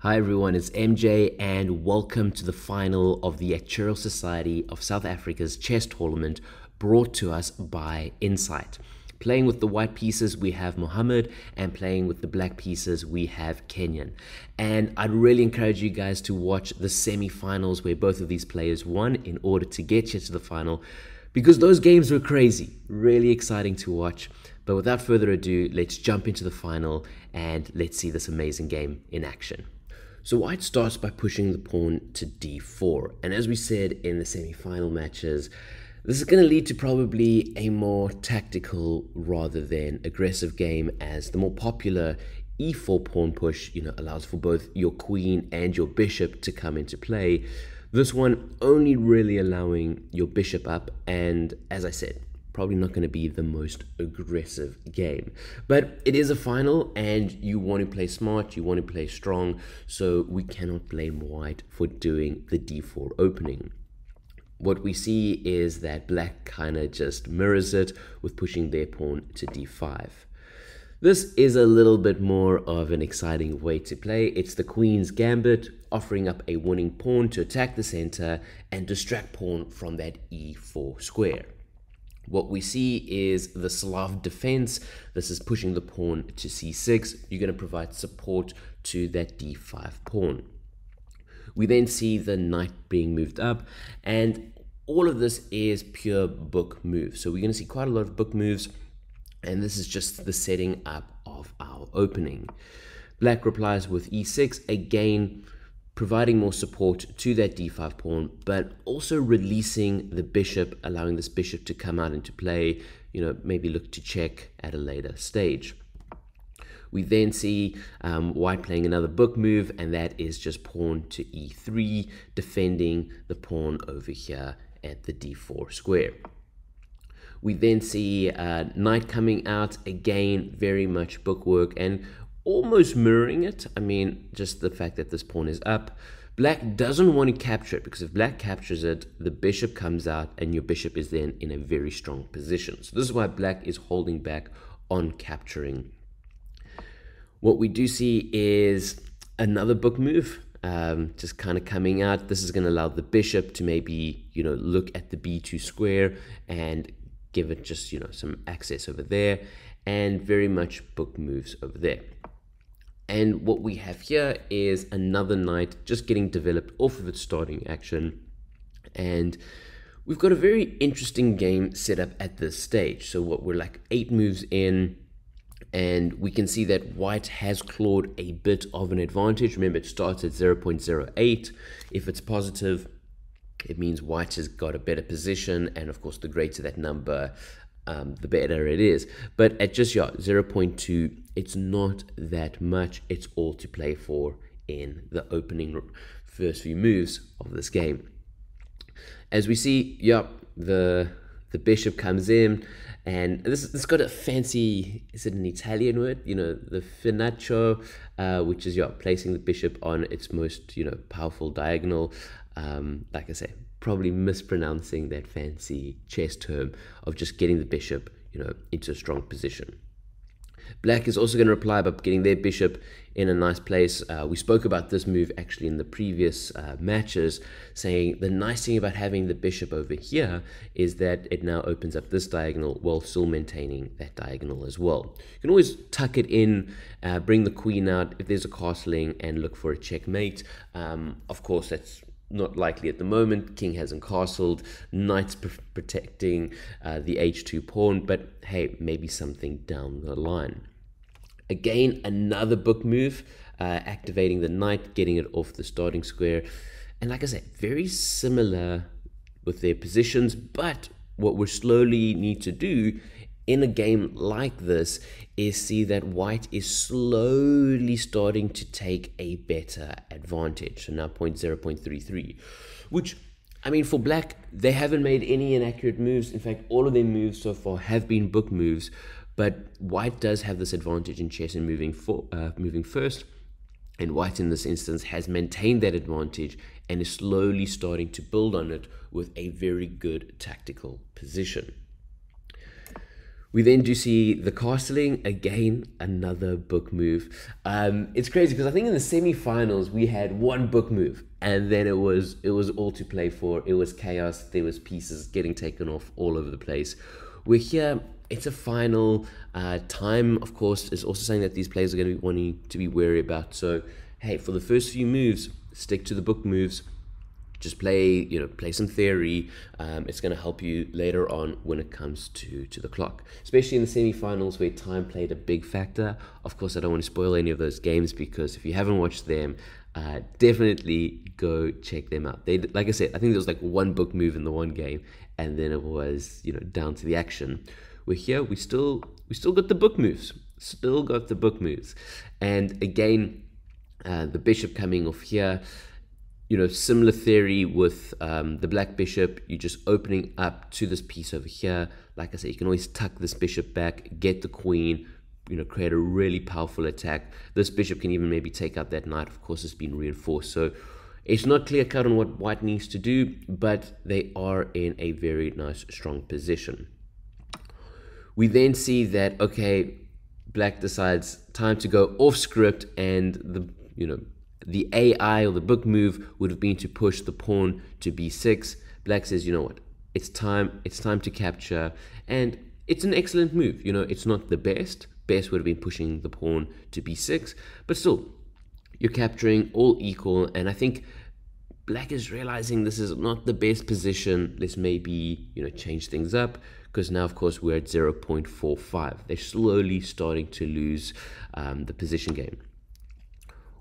Hi everyone, it's MJ and welcome to the final of the Actuarial Society of South Africa's chess tournament brought to us by Insight. Playing with the white pieces we have Mohamed, and playing with the black pieces we have Kenyon. And I'd really encourage you guys to watch the semi-finals where both of these players won in order to get you to the final, because those games were crazy, really exciting to watch. But without further ado, let's jump into the final and let's see this amazing game in action. So white starts by pushing the pawn to d4, and as we said in the semi-final matches, this is going to lead to probably a more tactical rather than aggressive game, as the more popular e4 pawn push, allows for both your queen and your bishop to come into play. This one only really allowing your bishop up, and as I said, probably not going to be the most aggressive game. But it is a final and you want to play smart, you want to play strong, so we cannot blame white for doing the d4 opening. What we see is that black kind of just mirrors it with pushing their pawn to d5. This is a little bit more of an exciting way to play. It's the queen's gambit, offering up a winning pawn to attack the center and distract pawn from that e4 square. What we see is the Slav defense. This is pushing the pawn to c6. You're going to provide support to that d5 pawn. We then see the knight being moved up, and all of this is pure book moves. So we're going to see quite a lot of book moves, and this is just the setting up of our opening. Black replies with e6, again providing more support to that d5 pawn, but also releasing the bishop, allowing this bishop to come out into play, maybe look to check at a later stage. We then see white playing another book move, and that is just pawn to e3, defending the pawn over here at the d4 square. We then see knight coming out, again, very much bookwork and almost mirroring it. I mean, just the fact that this pawn is up. Black doesn't want to capture it, because if black captures it, the bishop comes out and your bishop is then in a very strong position. So this is why black is holding back on capturing. What we do see is another book move, just kind of coming out. This is going to allow the bishop to maybe, look at the b2 square and give it just, some access over there, and very much book moves over there. And what we have here is another knight just getting developed off of its starting action. And we've got a very interesting game set up at this stage. So what we're like 8 moves in, and we can see that white has clawed a bit of an advantage. Remember, it starts at 0.08. If it's positive, it means white has got a better position. And of course, the greater that number, the better it is. But at just 0.2, it's not that much. It's all to play for in the opening first few moves of this game. As we see, the bishop comes in, and this got a fancy, is it an Italian word? The finaccio, which is placing the bishop on its most powerful diagonal. Like I say, probably mispronouncing that fancy chess term of just getting the bishop, into a strong position. Black is also going to reply by getting their bishop in a nice place. We spoke about this move actually in the previous matches, saying the nice thing about having the bishop over here is that it now opens up this diagonal while still maintaining that diagonal as well. You can always tuck it in, bring the queen out if there's a castling, and look for a checkmate. Of course, that's not likely at the moment. King hasn't castled, knight's protecting the h2 pawn, but hey, maybe something down the line. Again, another book move, activating the knight, getting it off the starting square. And like I said, very similar with their positions, but what we slowly need to do in a game like this is see that white is slowly starting to take a better advantage. So now 0.33, which, I mean, for black, they haven't made any inaccurate moves. In fact, all of their moves so far have been book moves, but white does have this advantage in chess in moving first, and white in this instance has maintained that advantage and is slowly starting to build on it with a very good tactical position. We then do see the castling, again, another book move. It's crazy because I think in the semi-finals we had one book move, and then it was all to play for. It was chaos. There was pieces getting taken off all over the place. We're here. It's a final. Time, of course, is also something that these players are going to be wanting to be wary about. So, hey, for the first few moves, stick to the book moves. Just play some theory. It's going to help you later on when it comes to the clock, especially in the semi-finals where time played a big factor. Of course, I don't want to spoil any of those games, because if you haven't watched them, definitely go check them out. They, like I said, I think there was like one book move in the one game, and then it was down to the action. We're here. We still got the book moves. Still got the book moves, and again, the bishop coming off here. Similar theory with the black bishop. You're just opening up to this piece over here. Like I said, you can always tuck this bishop back, get the queen, create a really powerful attack. This bishop can even maybe take out that knight. Of course, it's been reinforced. So it's not clear cut on what white needs to do, but they are in a very nice, strong position. We then see that, okay, black decides time to go off script, and the AI or the book move would have been to push the pawn to b6. Black says, you know what, it's time to capture, and it's an excellent move. It's not the best. Best would have been pushing the pawn to b6, but still, you're capturing, all equal, and I think black is realizing this is not the best position. Let's maybe, change things up, because now, of course, we're at 0.45. They're slowly starting to lose the position game.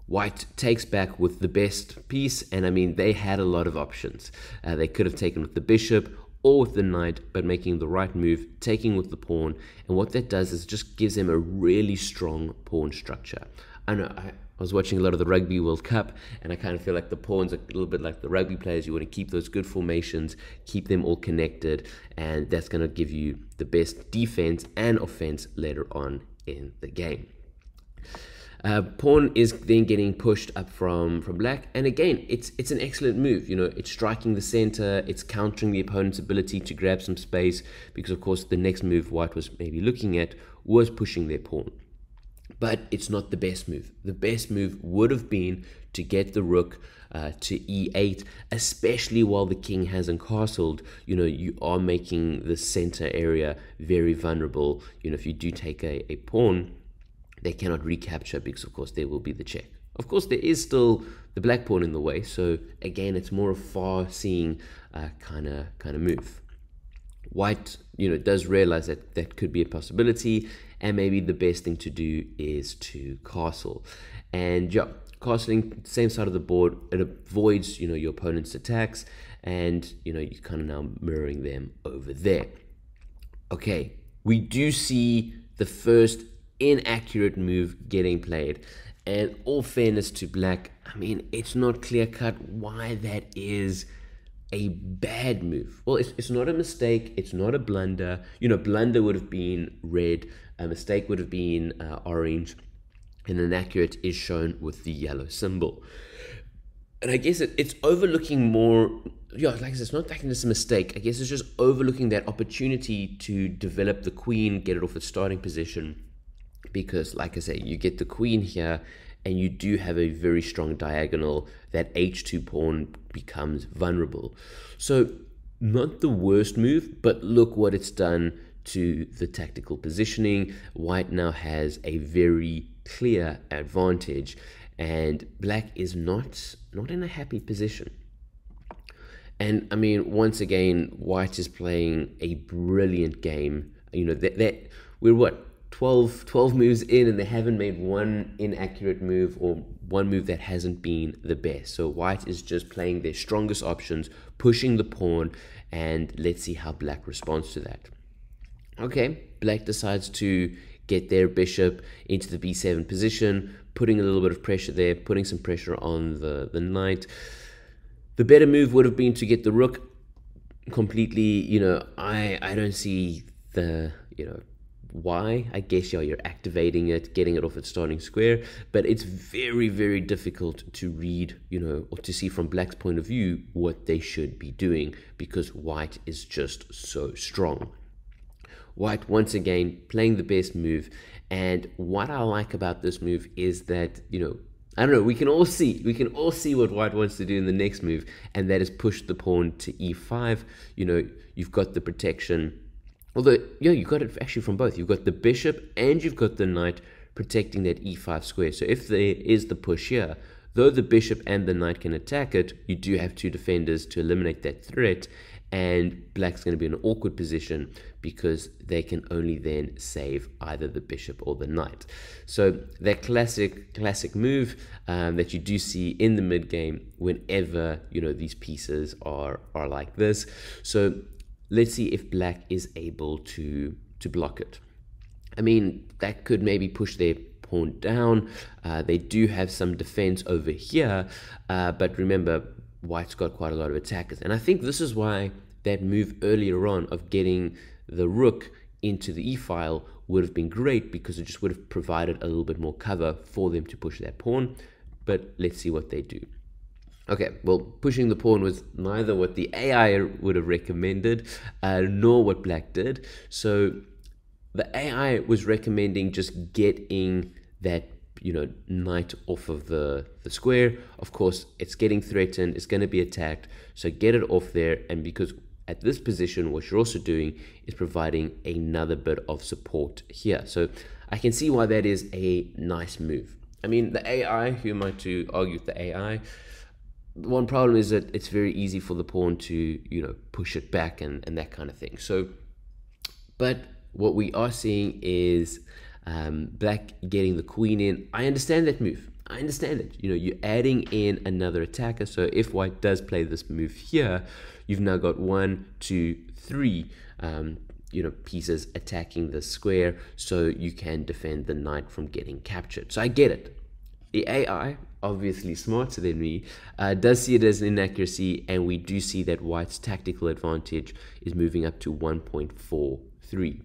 White takes back with the best piece, and I mean, they had a lot of options. They could have taken with the bishop or with the knight, but making the right move, taking with the pawn, and what that does is just gives them a really strong pawn structure. I know, I was watching a lot of the Rugby World Cup, and I kind of feel like the pawns are a little bit like the rugby players. You want to keep those good formations, keep them all connected, and that's going to give you the best defense and offense later on in the game. Pawn is then getting pushed up from black, and again, it's an excellent move. It's striking the center, it's countering the opponent's ability to grab some space, because of course the next move white was maybe looking at was pushing their pawn. But it's not the best move. The best move would have been to get the rook to e8, especially while the king hasn't castled. You are making the center area very vulnerable. If you do take a pawn, they cannot recapture, because of course there will be the check. Of course, there is still the black pawn in the way, so again, it's more a far-seeing kind of move. White, does realize that that could be a possibility, and maybe the best thing to do is to castle. And yeah, castling same side of the board, it avoids your opponent's attacks, and you're kind of now mirroring them over there. Okay, we do see the first inaccurate move getting played, and all fairness to black, I mean, it's not clear cut why that is a bad move. Well, it's not a mistake, it's not a blunder. Blunder would have been red, a mistake would have been orange, and inaccurate is shown with the yellow symbol. And I guess it's overlooking more, like I said, it's not like it's a mistake. I guess it's just overlooking that opportunity to develop the queen, get it off its starting position, because like I say, you get the queen here, and you do have a very strong diagonal. That h2 pawn becomes vulnerable. So not the worst move, but look what it's done to the tactical positioning. White now has a very clear advantage, and black is not in a happy position. And I mean, once again, white is playing a brilliant game. That we're what, 12 moves in, and they haven't made one inaccurate move or one move that hasn't been the best. So white is just playing their strongest options, pushing the pawn, and let's see how black responds to that. Okay, black decides to get their bishop into the b7 position, putting a little bit of pressure there, putting some pressure on the knight. The better move would have been to get the rook completely, I don't see the, why. I guess you're activating it, getting it off its starting square, but it's very, very difficult to read, or to see from black's point of view what they should be doing, because white is just so strong. white once again playing the best move. And what I like about this move is that, I don't know, we can all see what white wants to do in the next move, and that is push the pawn to e5. You've got the protection, although you've got it actually from both. You've got the bishop and you've got the knight protecting that e5 square. So if there is the push here, though the bishop and the knight can attack it, you do have two defenders to eliminate that threat, and black's going to be in an awkward position because they can only then save either the bishop or the knight. So that classic move that you do see in the mid game whenever these pieces are like this. So let's see if black is able to block it. I mean, that could maybe push their pawn down. They do have some defense over here, but remember, white's got quite a lot of attackers. And I think this is why that move earlier on of getting the rook into the e-file would have been great, because it just would have provided a little bit more cover for them to push that pawn. But let's see what they do. Okay, well, pushing the pawn was neither what the AI would have recommended, nor what black did. So the AI was recommending just getting that knight off of the square. Of course, it's getting threatened, it's going to be attacked, so get it off there. And because at this position, what you're also doing is providing another bit of support here. So I can see why that is a nice move. I mean, the AI, who am I to argue with the AI? One problem is that it's very easy for the pawn to push it back and that kind of thing. So, but what we are seeing is black getting the queen in. I understand that move. I understand it. You're adding in another attacker. So if white does play this move here, you've now got 1, 2, 3 pieces attacking the square, so you can defend the knight from getting captured. So I get it. The AI, obviously smarter than me, does see it as an inaccuracy, and we do see that white's tactical advantage is moving up to 1.43.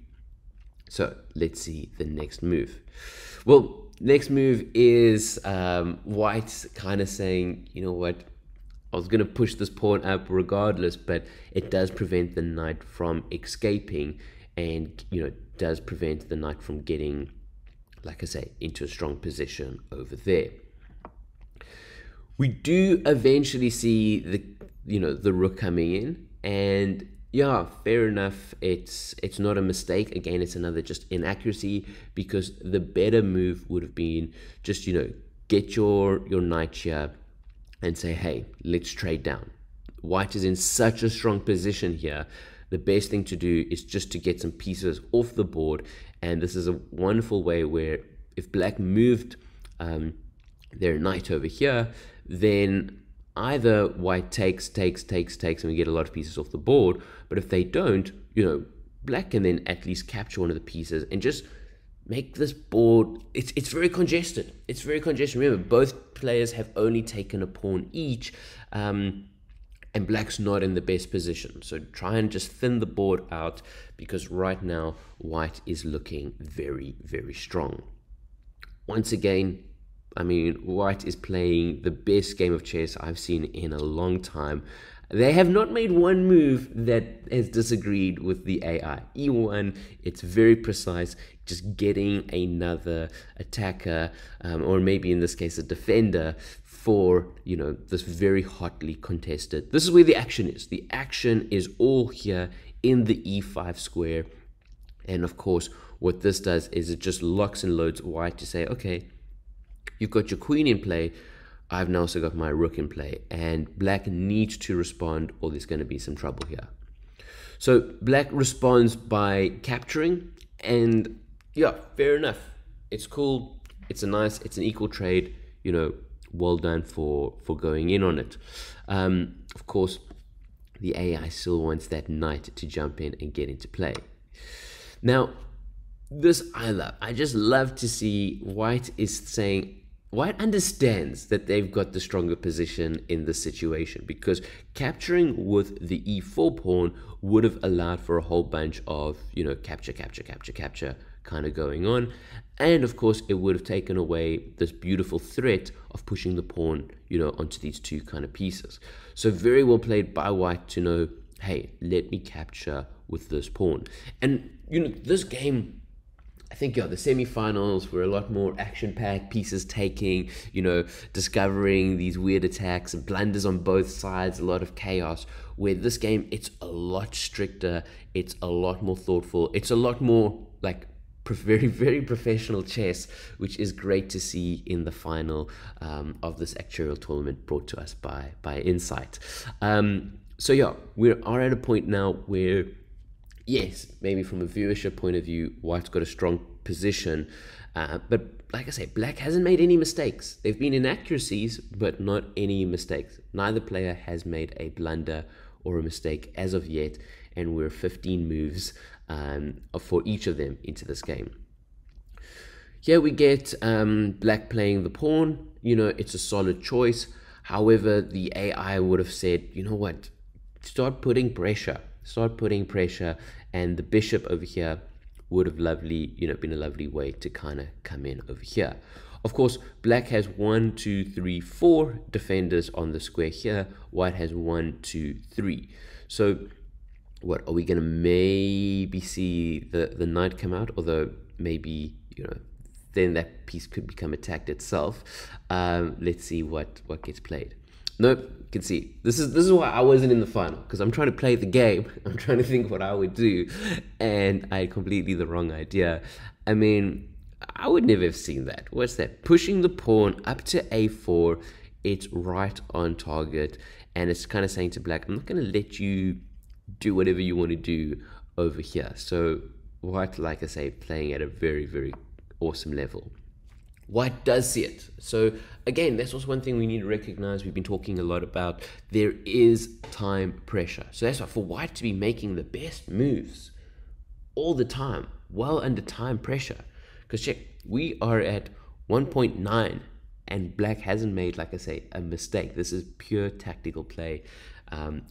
So let's see the next move. Well, next move is white kind of saying, you know what, I was going to push this pawn up regardless, but it does prevent the knight from escaping, and does prevent the knight from getting, like I say, into a strong position over there. We do eventually see the rook coming in, and yeah, fair enough. It's not a mistake. Again, it's another just inaccuracy, because the better move would have been just get your knight here and say, hey, let's trade down. White is in such a strong position here. The best thing to do is just to get some pieces off the board, and this is a wonderful way where if black moved their knight over here, then either white takes, and we get a lot of pieces off the board. But if they don't, black can then at least capture one of the pieces and just make this board, it's very congested. It's very congested. Remember, both players have only taken a pawn each, and black's not in the best position. So try and just thin the board out, because right now white is looking very, very strong. Once again, I mean, white is playing the best game of chess I've seen in a long time. They have not made one move that has disagreed with the AI. E1, it's very precise, just getting another attacker, or maybe in this case a defender, for this very hotly contested. This is where the action is. The action is all here in the e5 square. And of course, what this does is it just locks and loads white to say, okay, you've got your queen in play, I've now also got my rook in play, and black needs to respond or there's going to be some trouble here. So black responds by capturing, and yeah, fair enough. It's cool. It's an equal trade, well done for going in on it. Of course, the AI still wants that knight to jump in and get into play. Now, this I love. I just love to see white is saying, white understands that they've got the stronger position in this situation, because capturing with the e4 pawn would have allowed for a whole bunch of, capture kind of going on. And of course, it would have taken away this beautiful threat of pushing the pawn, onto these two kind of pieces. So very well played by white to know, hey, let me capture with this pawn. And this game, I think, the semifinals were a lot more action-packed, pieces taking, discovering these weird attacks and blunders on both sides, a lot of chaos. Where this game, it's a lot stricter, it's a lot more thoughtful, it's a lot more like very, very professional chess, which is great to see in the final of this actuarial tournament brought to us by Insight. So yeah, we are at a point now where, yes, maybe from a viewership point of view, White's got a strong position, but like I say, Black hasn't made any mistakes. They've been inaccuracies, but not any mistakes. Neither player has made a blunder or a mistake as of yet, and we're 15 moves for each of them into this game. Here we get Black playing the pawn. It's a solid choice. However, the AI would have said, what, start putting pressure, and the bishop over here would have been a lovely way to kind of come in over here. Of course, Black has 1, 2, 3, 4 defenders on the square here. White has 1, 2, 3. So what are we going to maybe see the knight come out? Although maybe, then that piece could become attacked itself. Let's see what gets played. Nope, you can see this is why I wasn't in the final, because I'm trying to play the game. I'm trying to think what I would do, and I had completely the wrong idea. I mean, I would never have seen that. What's that? Pushing the pawn up to a4. It's right on target, and it's kind of saying to Black, I'm not going to let you do whatever you want to do over here. So White, like I say, playing at a very, very awesome level. White does see it. So again, that's also one thing we need to recognize. We've been talking a lot about, there is time pressure. So that's why for White to be making the best moves all the time, well under time pressure. Because check, we are at 1.9 and Black hasn't made, like I say, a mistake. This is pure tactical play.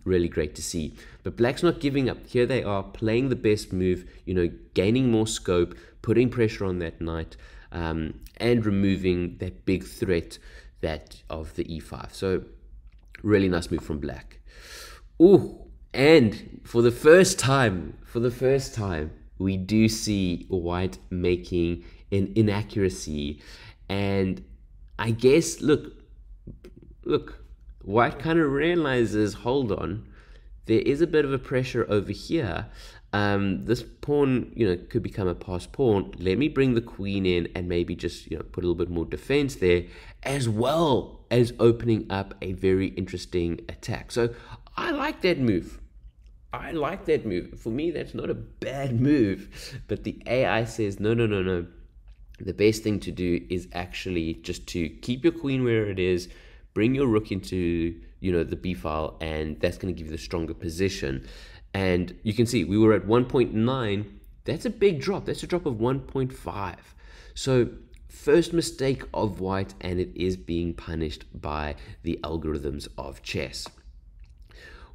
Really great to see. But Black's not giving up. Here they are playing the best move, gaining more scope, putting pressure on that knight, and removing that big threat of the e5. So really nice move from Black. Ooh, and for the first time, we do see White making an inaccuracy. And I guess, look, White kind of realizes, hold on, there is a bit of a pressure over here. This pawn, could become a passed pawn. Let me bring the queen in and maybe just, put a little bit more defense there, as well as opening up a very interesting attack. So I like that move. For me, that's not a bad move. But the AI says, no. The best thing to do is actually just to keep your queen where it is, bring your rook into, the b file, and that's going to give you the stronger position. And you can see we were at 1.9. That's a big drop. That's a drop of 1.5. So first mistake of White, and it is being punished by the algorithms of chess.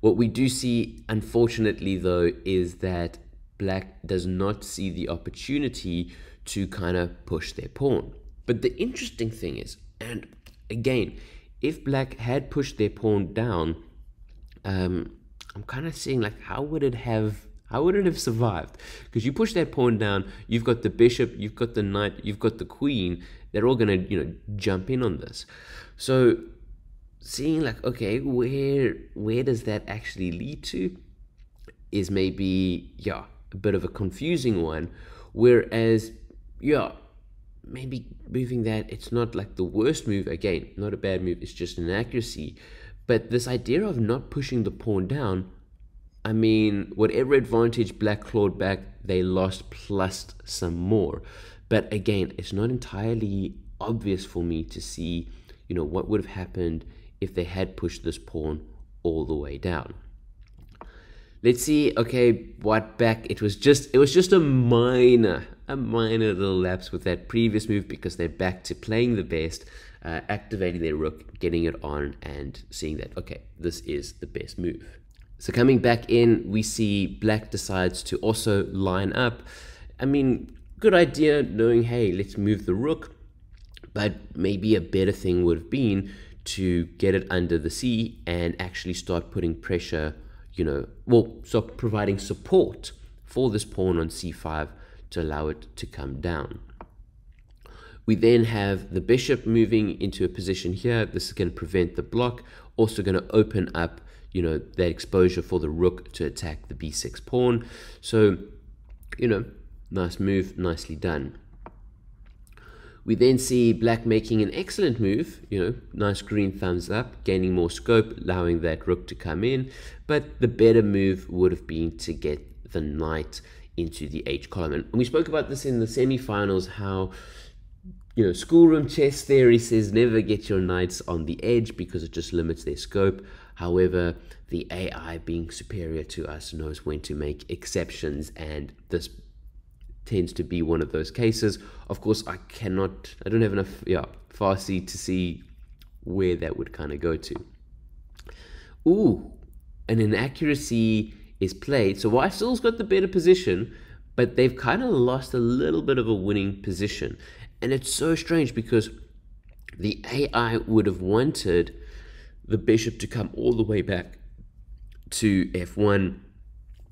What we do see, unfortunately, though, is that Black does not see the opportunity to kind of push their pawn. But the interesting thing is, and again, if Black had pushed their pawn down, I'm kind of seeing like how would it have survived? Because you push that pawn down, you've got the bishop, you've got the knight, you've got the queen. They're all gonna jump in on this. So seeing like, okay, where does that actually lead to is maybe a bit of a confusing one. Whereas maybe moving that, it's not like the worst move. Again, not a bad move, it's just an inaccuracy. But this idea of not pushing the pawn down, I mean, whatever advantage Black clawed back, they lost plus some more. But again, it's not entirely obvious for me to see, what would have happened if they had pushed this pawn all the way down. Let's see. Okay, White back. It was just a minor little lapse with that previous move, because they're back to playing the best, activating their rook, getting it on, and seeing that, okay, this is the best move. So coming back in, we see Black decides to also line up. I mean, good idea, knowing, hey, let's move the rook, but maybe a better thing would have been to get it under the c and actually start putting pressure, well, so providing support for this pawn on c5 to allow it to come down. We then have the bishop moving into a position here. This is going to prevent the block, also going to open up, that exposure for the rook to attack the b6 pawn. So, nice move, nicely done. We then see black making an excellent move, nice green thumbs up, gaining more scope, allowing that rook to come in. But the better move would have been to get the knight into the h column. And we spoke about this in the semifinals, how schoolroom chess theory says never get your knights on the edge because it just limits their scope. However, the AI, being superior to us, knows when to make exceptions, and this tends to be one of those cases. Of course, I don't have enough Farsi to see where that would kind of go to. Ooh, an inaccuracy is played. So white still's got the better position, but they've kind of lost a little bit of a winning position. And it's so strange because the AI would have wanted the bishop to come all the way back to f1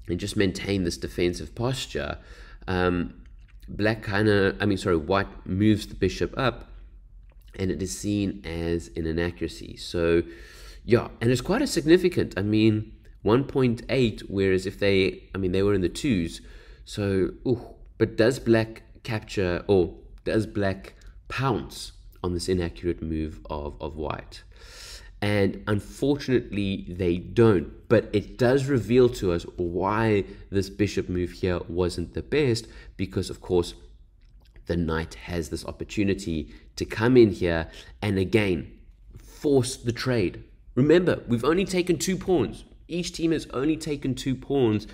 and just maintain this defensive posture. White moves the bishop up, and it is seen as an inaccuracy. So, and it's quite a significant. 1.8, whereas if they were in the 2s. So, but does black capture, or does black pounce on this inaccurate move of white? And unfortunately, they don't. But it does reveal to us why this bishop move here wasn't the best, because, of course, the knight has this opportunity to come in here and, again, force the trade. Remember, we've only taken 2 pawns. Each team has only taken 2 pawns.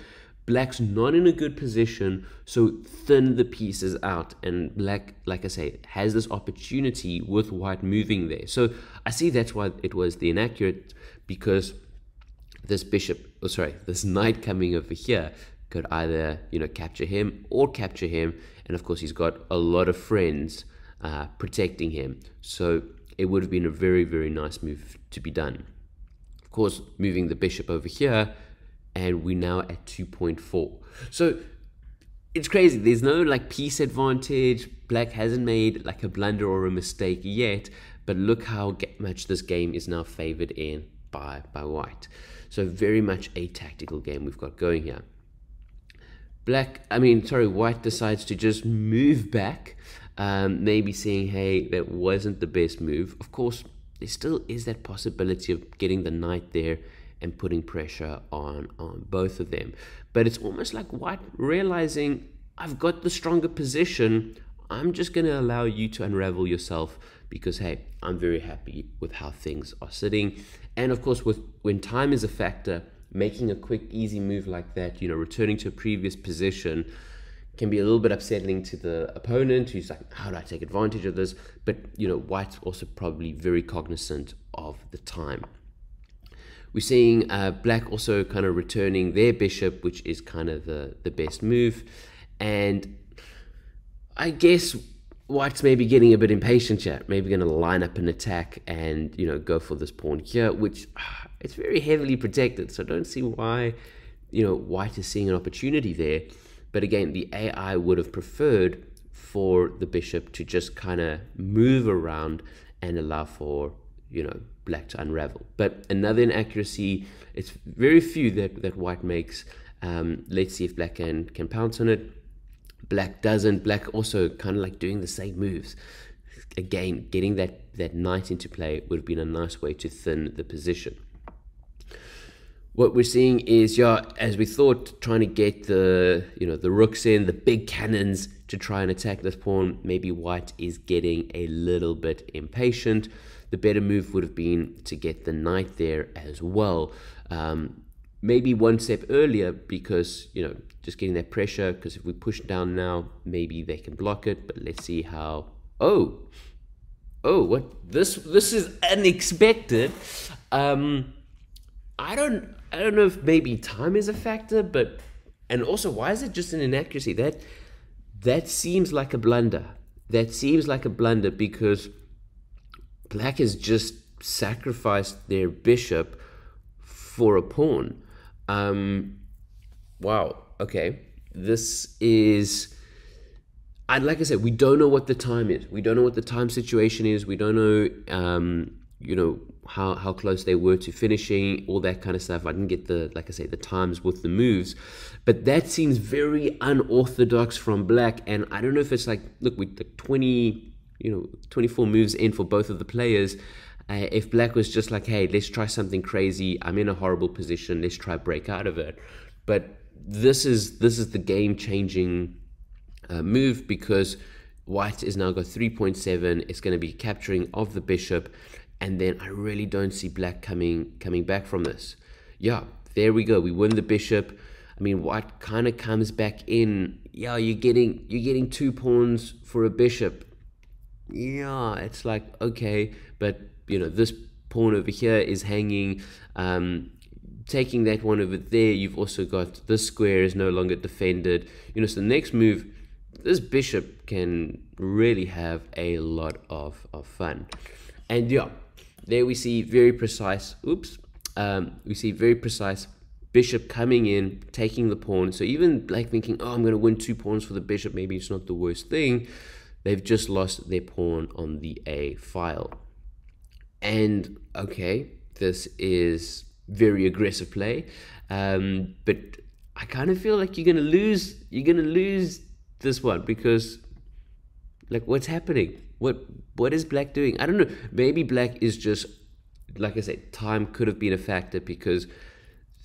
Black's not in a good position, so thin the pieces out. And black, like I say, has this opportunity with white moving there. So I see that's why it was the inaccurate, because this this knight coming over here could either, capture him or capture him. And of course, he's got a lot of friends protecting him. So it would have been a very, very nice move to be done. Of course, moving the bishop over here, and we're now at 2.4. So it's crazy. There's no piece advantage. Black hasn't made a blunder or a mistake yet, but look how much this game is now favored in by white. So very much a tactical game we've got going here. White decides to just move back, maybe saying, hey, that wasn't the best move. Of course, there still is that possibility of getting the knight there and putting pressure on both of them. But it's almost like white realizing, I've got the stronger position, I'm just going to allow you to unravel yourself because, hey, I'm very happy with how things are sitting. And of course, when time is a factor, making a quick, easy move like that, returning to a previous position, can be a little bit upsetting to the opponent who's like, how do I take advantage of this? But, white's also probably very cognizant of the time. We're seeing black also kind of returning their bishop, which is kind of the best move. And I guess white's maybe getting a bit impatient here, maybe going to line up an attack and, go for this pawn here, which it's very heavily protected. So I don't see why, white is seeing an opportunity there. But again, the AI would have preferred for the bishop to just kind of move around and allow for, black to unravel. But another inaccuracy, it's very few that white makes. Let's see if black can pounce on it. Black doesn't. Black also kind of doing the same moves. Again, getting that knight into play would have been a nice way to thin the position. What we're seeing is, as we thought, trying to get the rooks in, the big cannons to try and attack this pawn. Maybe white is getting a little bit impatient. The better move would have been to get the knight there as well. Maybe one step earlier because, just getting that pressure, because if we push down now, maybe they can block it. But let's see how... Oh, what? This is unexpected. I don't know if maybe time is a factor, and also, why is it just an inaccuracy? That seems like a blunder. That seems like a blunder because black has just sacrificed their bishop for a pawn. Wow. Okay. This is, and like I said, we don't know what the time is. We don't know what the time situation is. We don't know, how close they were to finishing, all that kind of stuff. I didn't get like I say, the times with the moves, but that seems very unorthodox from Black. And I don't know if it's like, look, with the 24 moves in for both of the players. If Black was just like, hey, let's try something crazy. I'm in a horrible position. Let's try break out of it. But this is the game-changing move, because White is now got 3.7. It's going to be capturing of the bishop, and then I really don't see Black coming back from this. Yeah, there we go. We win the bishop. I mean, White kind of comes back in. Yeah, you're getting 2 pawns for a bishop. Yeah, it's like, okay, but this pawn over here is hanging. Taking that one over there, you've also got this square is no longer defended. So the next move, this bishop can really have a lot of fun. And yeah, there we see very precise, we see very precise bishop coming in, taking the pawn. So even Black thinking, oh, I'm going to win 2 pawns for the bishop, maybe it's not the worst thing. They've just lost their pawn on the A file. And okay, this is very aggressive play, but I kind of feel like you're gonna lose this one, because like, what's happening? What is Black doing? I don't know. Maybe Black is just, like I said, time could have been a factor, because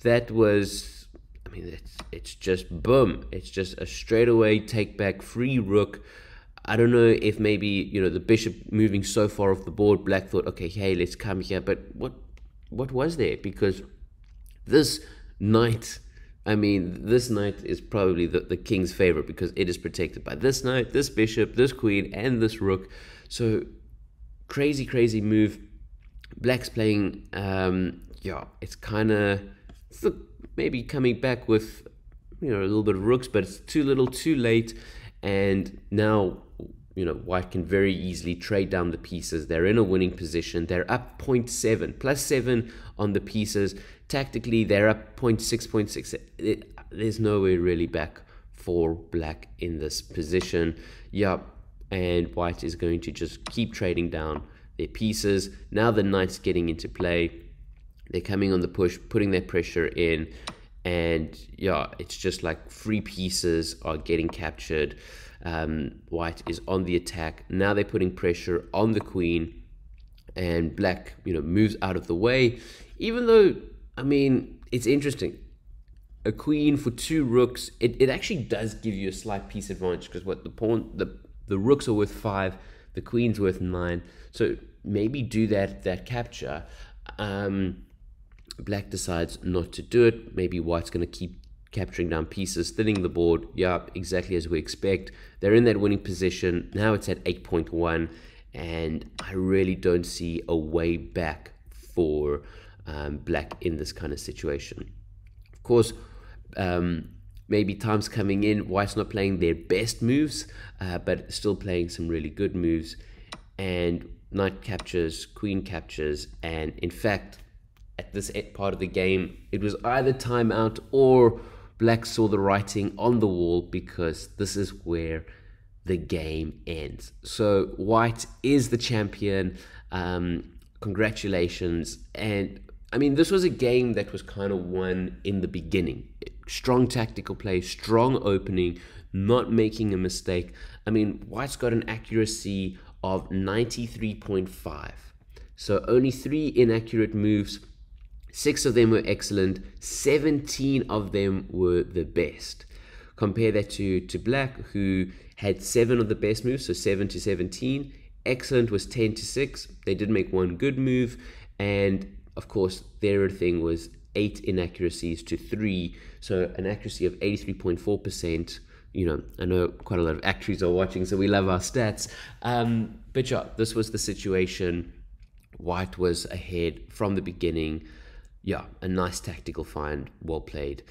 that was, I mean, it's just boom. It's just a straightaway take back, free rook. I don't know if maybe, the bishop moving so far off the board, Black thought, okay, hey, let's come here. But what was there? Because this knight, this knight is probably the king's favorite, because it is protected by this knight, this bishop, this queen, and this rook. So crazy move. Black's playing, it's kind of maybe coming back with, a little bit of rooks, but it's too little, too late. And now, White can very easily trade down the pieces. They're in a winning position. They're up 0.7, +7 on the pieces. Tactically, they're up 0.6, 0.6. There's no way really back for Black in this position. Yeah, and White is going to just keep trading down their pieces. Now the knight's getting into play. They're coming on the push, putting their pressure in. And yeah, it's just like free pieces are getting captured. White is on the attack. Now they're putting pressure on the queen, and Black, moves out of the way. Even though, it's interesting. A queen for 2 rooks, it actually does give you a slight piece advantage, because the rooks are worth 5, the queen's worth 9. So maybe do that capture. Black decides not to do it. Maybe White's going to keep capturing down pieces, thinning the board. Yeah, exactly as we expect. They're in that winning position. Now it's at 8.1, and I really don't see a way back for Black in this kind of situation. Of course, maybe time's coming in. White's not playing their best moves, but still playing some really good moves. And knight captures, queen captures, and in fact, at this part of the game, it was either timeout or Black saw the writing on the wall, because this is where the game ends. So White is the champion. Congratulations. And this was a game that was kind of won in the beginning. Strong tactical play, strong opening, not making a mistake. White's got an accuracy of 93.5. So only 3 inaccurate moves. 6 of them were excellent. 17 of them were the best. Compare that to Black, who had 7 of the best moves, so 7 to 17. Excellent was 10 to 6. They did make 1 good move. And of course, their thing was 8 inaccuracies to 3. So an accuracy of 83.4%. I know quite a lot of actuaries are watching, so we love our stats. But yeah, this was the situation. White was ahead from the beginning. Yeah, a nice tactical find, well played.